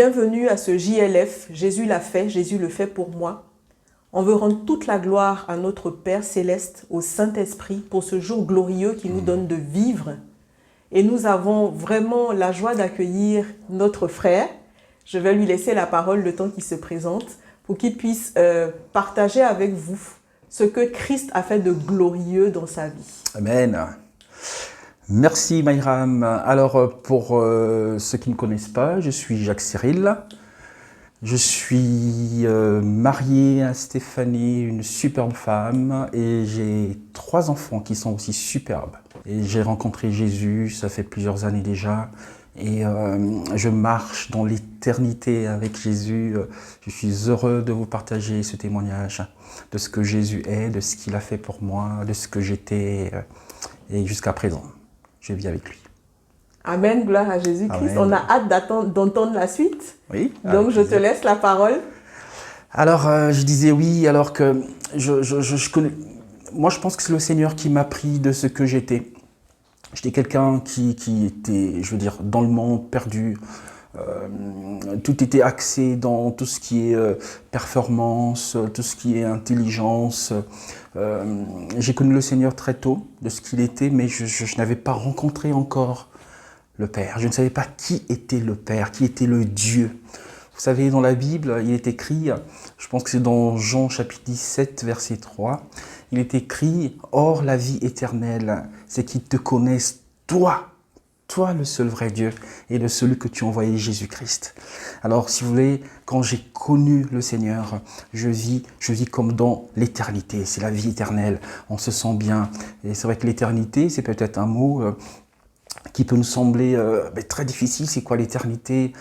Bienvenue à ce JLF, Jésus l'a fait, Jésus le fait pour moi. On veut rendre toute la gloire à notre Père Céleste, au Saint-Esprit, pour ce jour glorieux qui nous donne de vivre. Et nous avons vraiment la joie d'accueillir notre frère. Je vais lui laisser la parole le temps qu'il se présente pour qu'il puisse partager avec vous ce que Christ a fait de glorieux dans sa vie. Amen. Merci Myram. Alors pour ceux qui ne connaissent pas, je suis Jacques Cyril. Je suis marié à Stéphanie, une superbe femme, et j'ai 3 enfants qui sont aussi superbes. Et j'ai rencontré Jésus, ça fait plusieurs années déjà, et je marche dans l'éternité avec Jésus. Je suis heureux de vous partager ce témoignage de ce que Jésus est, de ce qu'il a fait pour moi, de ce que j'étais, et jusqu'à présent, je vis avec lui. Amen, gloire à Jésus-Christ. On a hâte d'entendre la suite. Oui. Donc je te laisse la parole. Alors je disais oui, alors que je connais. Moi je pense que c'est le Seigneur qui m'a pris de ce que j'étais. J'étais quelqu'un qui était, je veux dire, dans le monde, perdu. Tout était axé dans tout ce qui est performance, tout ce qui est intelligence. J'ai connu le Seigneur très tôt, de ce qu'il était, mais je n'avais pas rencontré encore le Père. Je ne savais pas qui était le Père, qui était le Dieu. Vous savez, dans la Bible, il est écrit, je pense que c'est dans Jean chapitre 17, verset 3, il est écrit « Or la vie éternelle, c'est qu'ils te connaissent, toi le seul vrai Dieu, et le seul que tu as envoyé, Jésus-Christ. » Alors, si vous voulez, quand j'ai connu le Seigneur, je vis comme dans l'éternité. C'est la vie éternelle, on se sent bien. Et c'est vrai que l'éternité, c'est peut-être un mot qui peut nous sembler très difficile. C'est quoi l'éternité?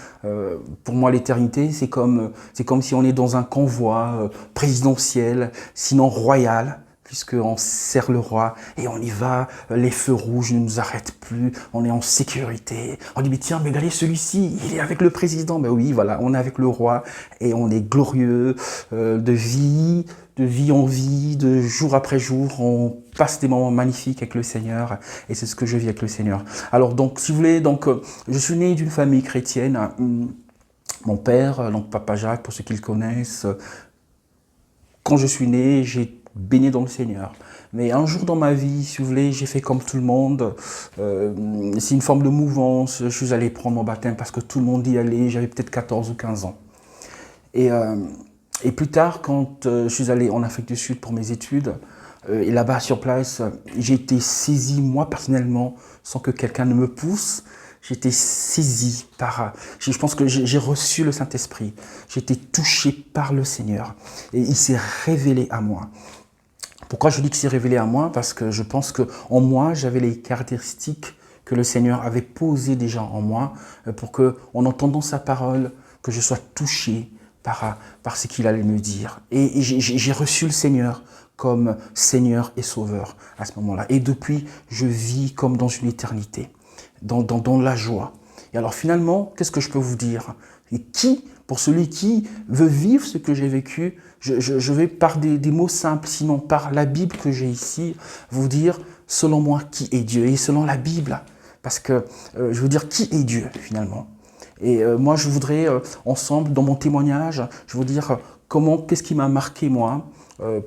Pour moi, l'éternité, c'est comme si on est dans un convoi présidentiel, sinon royal, puisqu'on sert le roi et on y va, les feux rouges ne nous arrêtent plus, on est en sécurité. On dit, mais tiens, mais regardez, celui-ci, il est avec le président. Ben oui, voilà, on est avec le roi et on est glorieux de vie en vie, de jour après jour, on passe des moments magnifiques avec le Seigneur, et c'est ce que je vis avec le Seigneur. Alors donc, si vous voulez, je suis né d'une famille chrétienne. Mon père, donc Papa Jacques, pour ceux qui le connaissent, quand je suis né, j'ai baigné dans le Seigneur. Mais un jour dans ma vie, si vous voulez, j'ai fait comme tout le monde. C'est une forme de mouvance. Je suis allé prendre mon baptême parce que tout le monde y allait. J'avais peut-être 14 ou 15 ans. Et plus tard, quand je suis allé en Afrique du Sud pour mes études, et là-bas sur place, j'ai été saisi, moi personnellement, sans que quelqu'un ne me pousse. J'ai été saisi par... Je pense que j'ai reçu le Saint-Esprit. J'ai été touché par le Seigneur. Et il s'est révélé à moi. Pourquoi je dis qu'il s'est révélé à moi? Parce que je pense qu'en moi, j'avais les caractéristiques que le Seigneur avait posées déjà en moi pour que, en entendant sa parole, que je sois touché par ce qu'il allait me dire. Et j'ai reçu le Seigneur comme Seigneur et Sauveur à ce moment-là. Et depuis, je vis comme dans une éternité, dans la joie. Et alors finalement, qu'est-ce que je peux vous dire? Et pour celui qui veut vivre ce que j'ai vécu, je vais par des mots simples, sinon par la Bible que j'ai ici, vous dire, selon moi, qui est Dieu? Et selon la Bible, parce que je veux dire, qui est Dieu finalement? Et moi, je voudrais, ensemble, dans mon témoignage, je veux dire qu'est-ce qui m'a marqué, moi,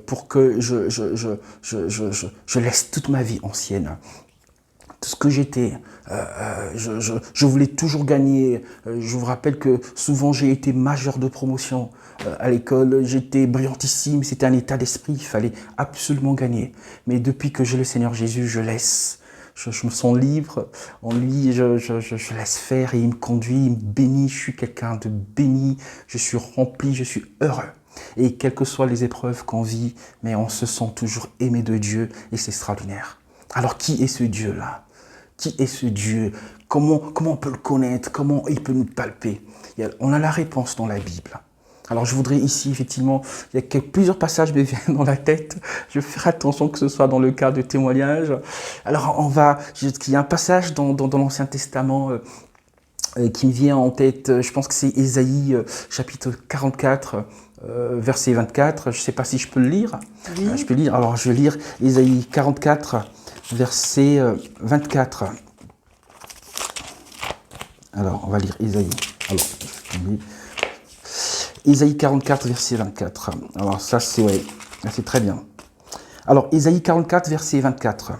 pour que je laisse toute ma vie ancienne. Tout ce que j'étais, je voulais toujours gagner. Je vous rappelle que souvent, j'ai été majeur de promotion à l'école. J'étais brillantissime, c'était un état d'esprit, il fallait absolument gagner. Mais depuis que j'ai le Seigneur Jésus, je laisse. Je me sens libre, en lui, je laisse faire et il me conduit, il me bénit, je suis quelqu'un de béni, je suis rempli, je suis heureux. Et quelles que soient les épreuves qu'on vit, mais on se sent toujours aimé de Dieu et c'est extraordinaire. Alors qui est ce Dieu-là? Qui est ce Dieu? Comment on peut le connaître? Comment il peut nous palper? On a la réponse dans la Bible. Alors je voudrais ici, effectivement, il y a plusieurs passages me viennent dans la tête. Je vais faire attention que ce soit dans le cas de témoignage. Alors il y a un passage dans l'Ancien Testament qui me vient en tête. Je pense que c'est Ésaïe chapitre 44, verset 24. Je ne sais pas si je peux le lire. Oui. Je peux lire. Alors je vais lire Ésaïe 44, verset 24. Alors on va lire Ésaïe. Alors, Oui. Ésaïe 44, verset 24. Alors ça, c'est très bien. Alors, Ésaïe 44, verset 24.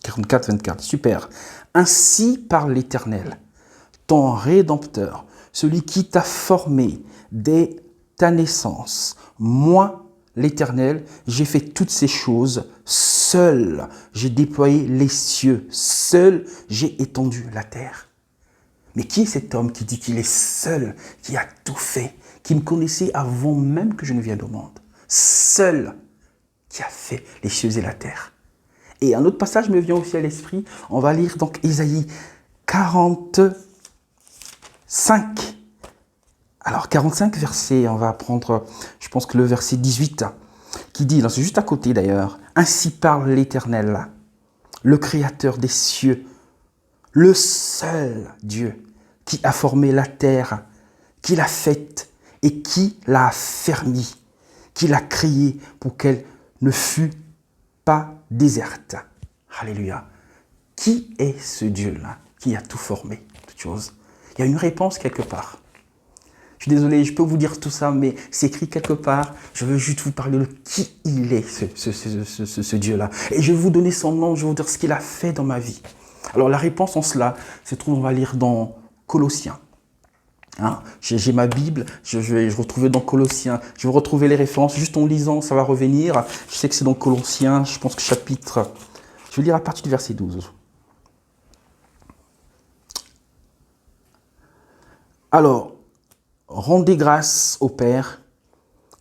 44, 24, super. Ainsi parle l'Éternel, ton Rédempteur, celui qui t'a formé dès ta naissance. Moi, l'Éternel, j'ai fait toutes ces choses. Seul, j'ai déployé les cieux. Seul, j'ai étendu la terre. Mais qui est cet homme qui dit qu'il est seul, qui a tout fait, qui me connaissait avant même que je ne vienne au monde? Seul, qui a fait les cieux et la terre. Et un autre passage me vient aussi à l'esprit. On va lire donc Ésaïe 45. Alors 45 versets, on va prendre, je pense que le verset 18, qui dit, c'est juste à côté d'ailleurs, « Ainsi parle l'Éternel, le Créateur des cieux, le seul Dieu qui a formé la terre, qui l'a faite et qui l'a affermie, qui l'a créée pour qu'elle ne fût pas déserte. » Alléluia. Qui est ce Dieu-là qui a tout formé, toutes choses? Il y a une réponse quelque part. Je suis désolé, je peux vous dire tout ça, mais c'est écrit quelque part. Je veux juste vous parler de qui il est, ce Dieu-là. Et je vais vous donner son nom, je vais vous dire ce qu'il a fait dans ma vie. Alors la réponse en cela se trouve, on va lire dans Colossiens. Hein, j'ai ma Bible, je vais retrouver dans Colossiens. Je vais retrouver les références, juste en lisant, ça va revenir. Je sais que c'est dans Colossiens, je pense que chapitre... Je vais lire à partir du verset 12. Alors, rendez grâce au Père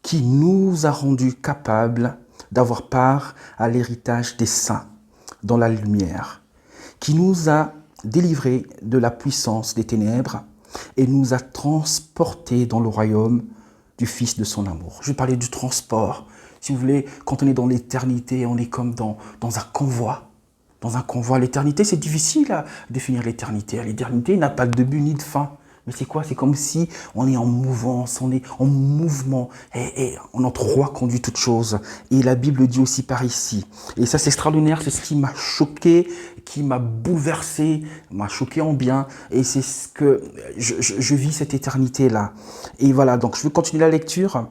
qui nous a rendus capables d'avoir part à l'héritage des saints dans la lumière, qui nous a délivrés de la puissance des ténèbres et nous a transportés dans le royaume du Fils de son amour. Je vais parler du transport. Si vous voulez, quand on est dans l'éternité, on est comme dans un convoi. Dans un convoi, l'éternité, c'est difficile à définir l'éternité. L'éternité n'a pas de début ni de fin. Mais c'est quoi? C'est comme si on est en mouvance, on est en mouvement et notre roi conduit toutes choses. Et la Bible dit aussi par ici. Et ça, c'est extraordinaire, c'est ce qui m'a choqué, qui m'a bouleversé, m'a choqué en bien. Et c'est ce que je vis cette éternité-là. Et voilà, donc je vais continuer la lecture.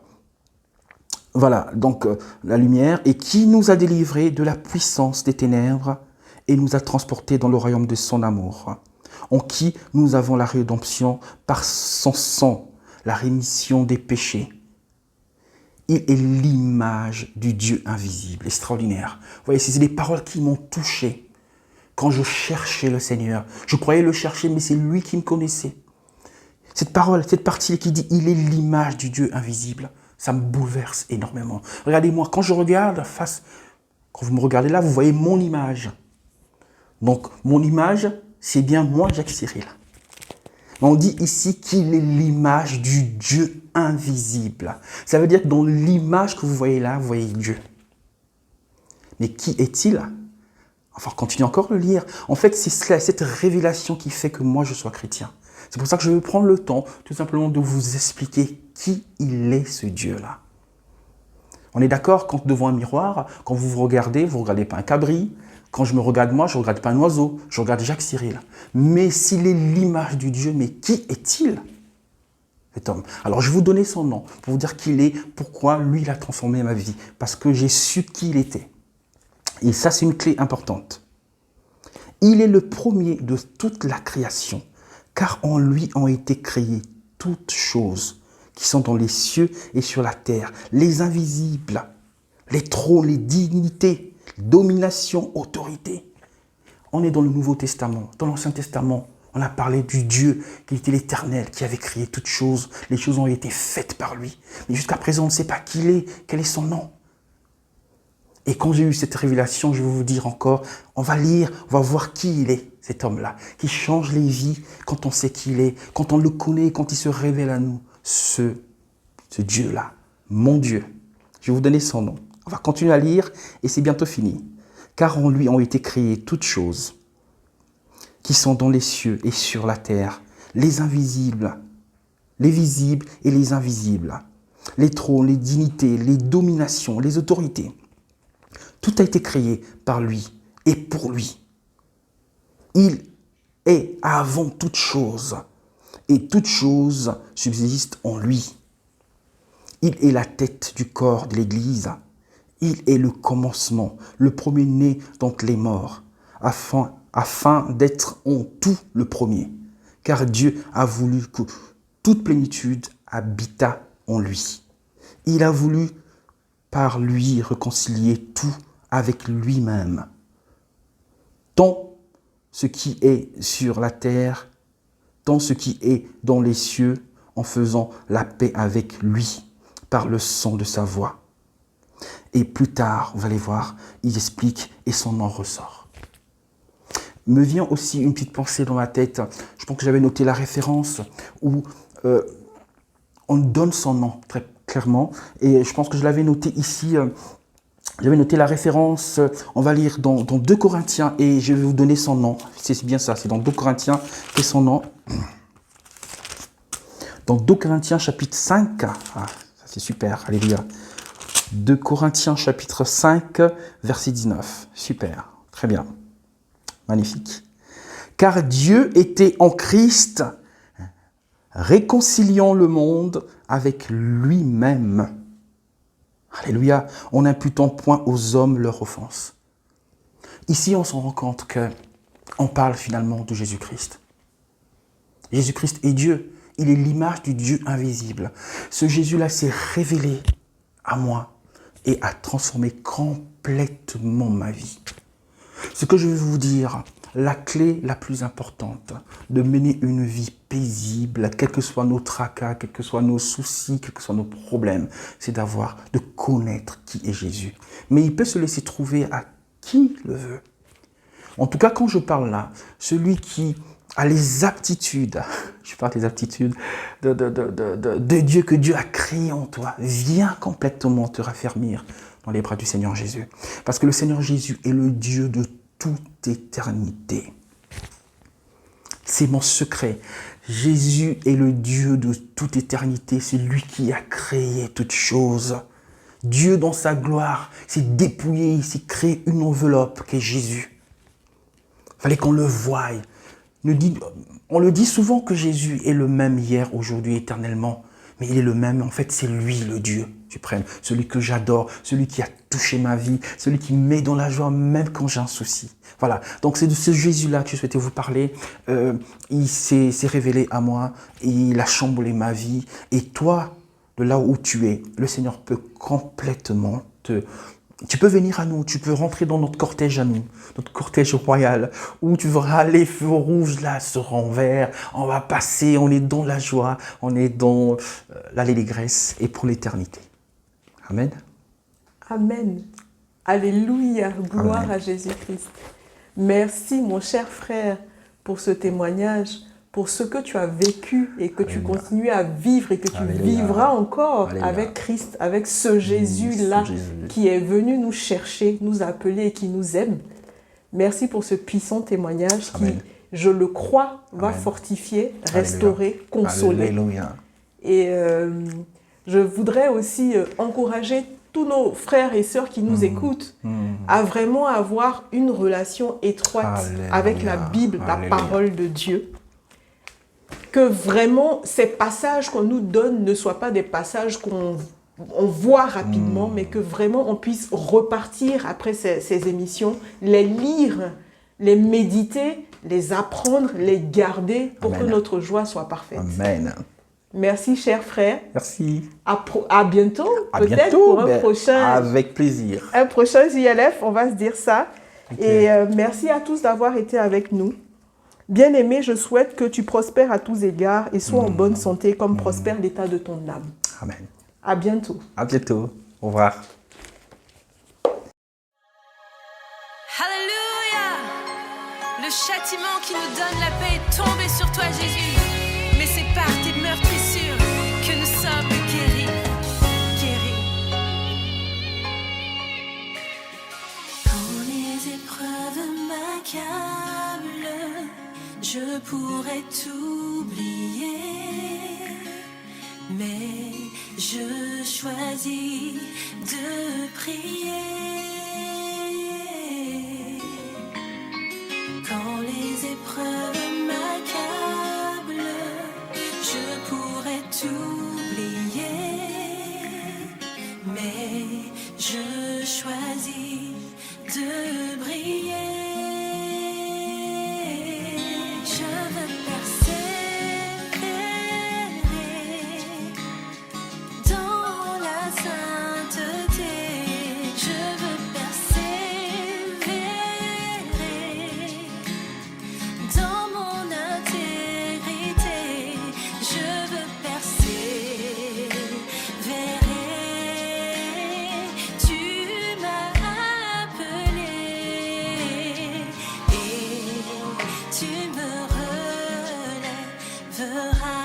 Voilà, donc la lumière, et qui nous a délivrés de la puissance des ténèbres et nous a transportés dans le royaume de son amour, en qui nous avons la rédemption par son sang, la rémission des péchés. Il est l'image du Dieu invisible, extraordinaire. Vous voyez, c'est des paroles qui m'ont touché quand je cherchais le Seigneur. Je croyais le chercher, mais c'est lui qui me connaissait. Cette parole, cette partie qui dit « Il est l'image du Dieu invisible », ça me bouleverse énormément. Regardez-moi, quand je regarde quand vous me regardez là, vous voyez mon image. Donc, mon image, c'est bien moi, Jacques Cyril. On dit ici qu'il est l'image du Dieu invisible. Ça veut dire que dans l'image que vous voyez là, vous voyez Dieu. Mais qui est-il? Enfin, continuez encore de le lire. En fait, c'est cette révélation qui fait que moi, je sois chrétien. C'est pour ça que je vais prendre le temps, tout simplement, de vous expliquer qui il est, ce Dieu-là. On est d'accord, quand devant un miroir, quand vous vous regardez pas un cabri. Quand je me regarde moi, je ne regarde pas un oiseau, je regarde Jacques Cyril. Mais s'il est l'image du Dieu, mais qui est-il, cet homme? Alors, je vais vous donner son nom pour vous dire qui il est, pourquoi lui, il a transformé ma vie. Parce que j'ai su qui il était. Et ça, c'est une clé importante. Il est le premier de toute la création, car en lui ont été créées toutes choses qui sont dans les cieux et sur la terre, les invisibles, les trônes, les dignités, domination, autorité. On est dans le Nouveau Testament. Dans l'Ancien Testament, on a parlé du Dieu qui était l'Éternel, qui avait créé toutes choses. Les choses ont été faites par lui. Mais jusqu'à présent, on ne sait pas qui il est, quel est son nom. Et quand j'ai eu cette révélation, je vais vous dire encore, on va lire, on va voir qui il est, cet homme-là, qui change les vies quand on sait qui il est, quand on le connaît, quand il se révèle à nous. Ce Dieu-là, mon Dieu. Je vais vous donner son nom. On va continuer à lire et c'est bientôt fini. Car en lui ont été créées toutes choses qui sont dans les cieux et sur la terre, les invisibles, les visibles et les invisibles, les trônes, les dignités, les dominations, les autorités. Tout a été créé par lui et pour lui. Il est avant toute chose, et toute chose subsiste en lui. Il est la tête du corps de l'Église. Il est le commencement, le premier-né d'entre les morts, afin d'être en tout le premier. Car Dieu a voulu que toute plénitude habitât en lui. Il a voulu par lui réconcilier tout avec lui-même, tant ce qui est sur la terre, tant ce qui est dans les cieux, en faisant la paix avec lui par le sang de sa voix. Et plus tard, vous allez voir, il explique et son nom ressort. Me vient aussi une petite pensée dans ma tête. Je pense que j'avais noté la référence où on donne son nom très clairement. Et je pense que je l'avais noté ici. J'avais noté la référence. On va lire dans 2 Corinthiens et je vais vous donner son nom. C'est bien ça, c'est dans 2 Corinthiens et son nom. Dans 2 Corinthiens chapitre 5. Ah, ça c'est super, alléluia. 2 Corinthiens chapitre 5, verset 19. Super, très bien. Magnifique. Car Dieu était en Christ, réconciliant le monde avec lui-même. Alléluia, en n'imputant point aux hommes leur offense. Ici, on se rend compte qu'on parle finalement de Jésus-Christ. Jésus-Christ est Dieu. Il est l'image du Dieu invisible. Ce Jésus-là s'est révélé à moi et a transformé complètement ma vie. Ce que je veux vous dire, la clé la plus importante de mener une vie paisible, quels que soient nos tracas, quels que soient nos soucis, quels que soient nos problèmes, c'est de connaître qui est Jésus. Mais il peut se laisser trouver à qui le veut. En tout cas, quand je parle là, celui qui a les aptitudes, je parle des aptitudes de Dieu que Dieu a créé en toi, viens complètement te raffermir dans les bras du Seigneur Jésus. Parce que le Seigneur Jésus est le Dieu de toute éternité. C'est mon secret. Jésus est le Dieu de toute éternité. C'est lui qui a créé toutes choses. Dieu, dans sa gloire, s'est dépouillé, il s'est créé une enveloppe qui est Jésus. Il fallait qu'on le voie. On le dit souvent que Jésus est le même hier, aujourd'hui, éternellement. Mais il est le même, en fait, c'est lui le Dieu suprême. Celui que j'adore, celui qui a touché ma vie, celui qui me met dans la joie même quand j'ai un souci. Voilà, donc c'est de ce Jésus-là que je souhaitais vous parler. Il s'est révélé à moi, il a chamboulé ma vie. Et toi, de là où tu es, le Seigneur peut complètement te... Tu peux venir à nous, tu peux rentrer dans notre cortège à nous, notre cortège royal, où tu verras les feux rouges là se renvers, on va passer, on est dans la joie, on est dans l'allégresse et pour l'éternité. Amen. Amen. Alléluia. Gloire Amen. à Jésus-Christ. Merci, mon cher frère, pour ce témoignage, pour ce que tu as vécu et que tu continues à vivre et que tu vivras encore avec Christ, avec ce Jésus-là qui est venu nous chercher, nous appeler et qui nous aime. Merci pour ce puissant témoignage qui, je le crois, va fortifier, restaurer, consoler. Alléluia. Et je voudrais aussi encourager tous nos frères et sœurs qui nous écoutent à vraiment avoir une relation étroite avec la Bible, la parole de Dieu. Que vraiment ces passages qu'on nous donne ne soient pas des passages qu'on voit rapidement, mais que vraiment on puisse repartir après ces émissions, les lire, les méditer, les apprendre, les garder pour que notre joie soit parfaite. Amen. Merci, cher frère. Merci. À bientôt, peut-être pour un prochain. Avec plaisir. Un prochain JLF, on va se dire ça. Okay. Et merci à tous d'avoir été avec nous. Bien-aimé, je souhaite que tu prospères à tous égards et sois en bonne santé comme prospère l'état de ton âme. Amen. À bientôt. À bientôt. Au revoir. Alléluia! Le châtiment qui nous donne la paix est tombé sur toi, Jésus. Mais c'est par tes meurtrissures que nous sommes guéris. Quand les épreuves m'accablent, je pourrais t'oublier, mais je choisis de prier. Quand les épreuves fera.